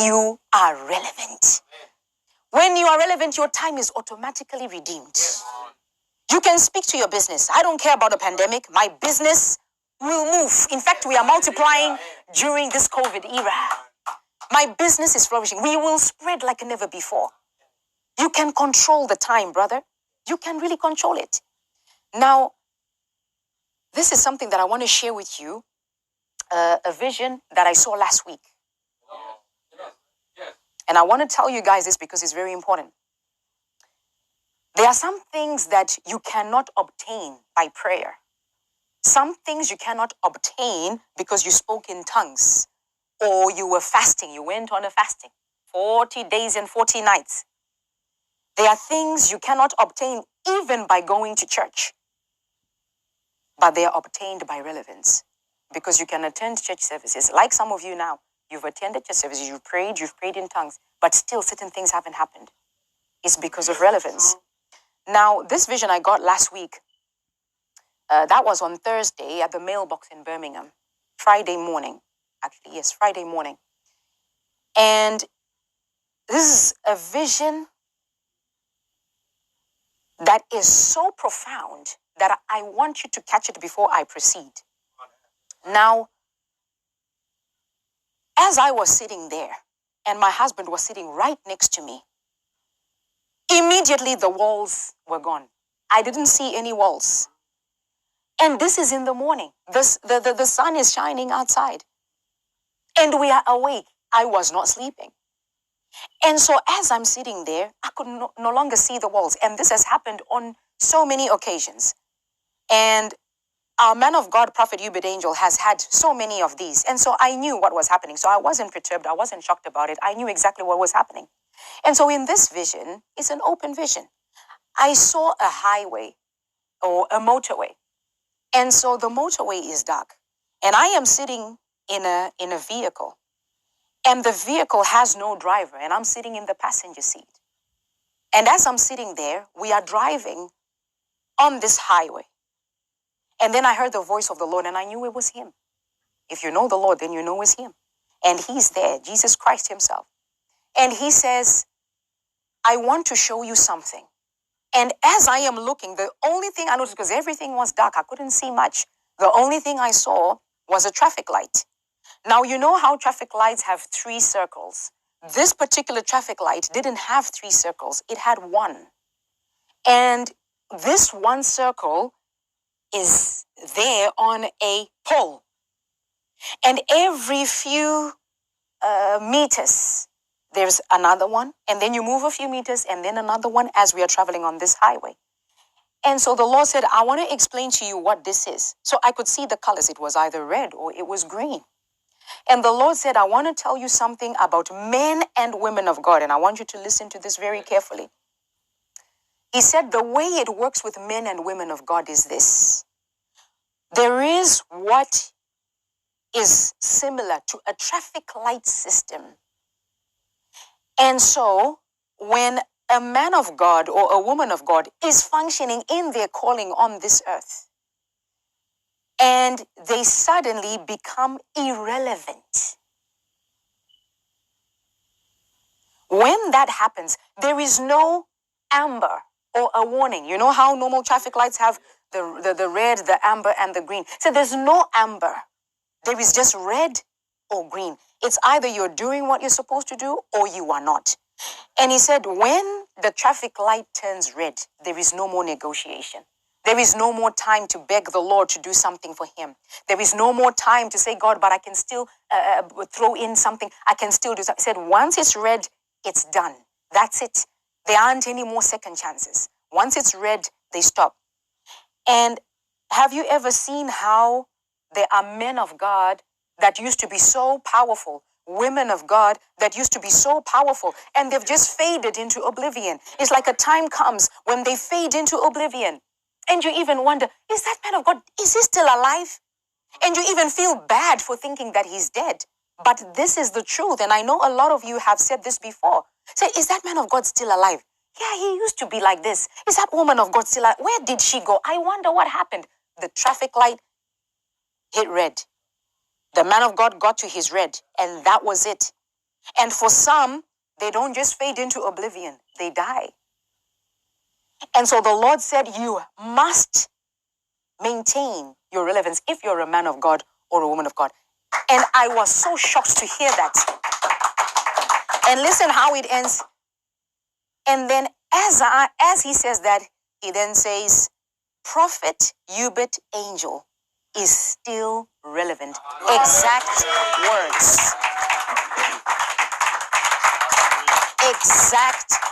you are relevant. When you are relevant, your time is automatically redeemed. You can speak to your business. I don't care about the pandemic. My business will move. In fact, we are multiplying during this COVID era. My business is flourishing. We will spread like never before. You can control the time, brother. You can really control it. Now, this is something that I want to share with you, a vision that I saw last week. And I want to tell you guys this because it's very important. There are some things that you cannot obtain by prayer. Some things you cannot obtain because you spoke in tongues or you were fasting. You went on a fasting, 40 days and 40 nights. There are things you cannot obtain even by going to church, but they are obtained by relevance because you can attend church services. Like some of you now, you've attended church services, you've prayed in tongues, but still certain things haven't happened. It's because of relevance. Now, this vision I got last week, that was on Thursday at the mailbox in Birmingham. Friday morning. Actually, yes, Friday morning. And this is a vision that is so profound that I want you to catch it before I proceed. Now, as I was sitting there, and my husband was sitting right next to me, immediately the walls were gone. I didn't see any walls. And this is in the morning. The sun is shining outside. And we are awake. I was not sleeping. And so as I'm sitting there, I could no longer see the walls. And this has happened on so many occasions. And our man of God, Prophet Hubert Angel, has had so many of these. And so I knew what was happening. So I wasn't perturbed. I wasn't shocked about it. I knew exactly what was happening. And so in this vision, it's an open vision. I saw a highway or a motorway. And so the motorway is dark. And I am sitting in a vehicle. And the vehicle has no driver. And I'm sitting in the passenger seat. And as I'm sitting there, we are driving on this highway. And then I heard the voice of the Lord and I knew it was him. If you know the Lord, then you know it's him. And he's there, Jesus Christ himself. And he says, I want to show you something. And as I am looking, the only thing I noticed, because everything was dark, I couldn't see much. The only thing I saw was a traffic light. Now, you know how traffic lights have 3 circles. This particular traffic light didn't have 3 circles. It had 1. And this 1 circle is there on a pole. And every few meters, there's another one. And then you move a few meters and then another one as we are traveling on this highway. And so the Lord said, I want to explain to you what this is. So I could see the colors. It was either red or it was green. And the Lord said, I want to tell you something about men and women of God. And I want you to listen to this very carefully. He said, the way it works with men and women of God is this. There is what is similar to a traffic light system. And so when a man of God or a woman of God is functioning in their calling on this earth, and they suddenly become irrelevant. When that happens, there is no amber or a warning. You know how normal traffic lights have the red, the amber, and the green. So there's no amber. There is just red or green. It's either you're doing what you're supposed to do or you are not. And he said, when the traffic light turns red, there is no more negotiation. There is no more time to beg the Lord to do something for him. There is no more time to say, God, but I can still throw in something. I can still do something. He said, once it's red, it's done. That's it. There aren't any more second chances. Once it's red, they stop. And have you ever seen how there are men of God that used to be so powerful, women of God that used to be so powerful, and they've just faded into oblivion? It's like a time comes when they fade into oblivion. And you even wonder, is that man of God, is he still alive? And you even feel bad for thinking that he's dead. But this is the truth. And I know a lot of you have said this before. Say, is that man of God still alive? Yeah, he used to be like this. Is that woman of God still alive? Where did she go? I wonder what happened. The traffic light hit red. The man of God got to his red, and that was it. And for some, they don't just fade into oblivion, they die. And so the Lord said, you must maintain your relevance if you're a man of God or a woman of God. And I was so shocked to hear that. And listen how it ends. And then as he says that, he then says, Prophet Hubert Angel is still relevant. Exact words. Exact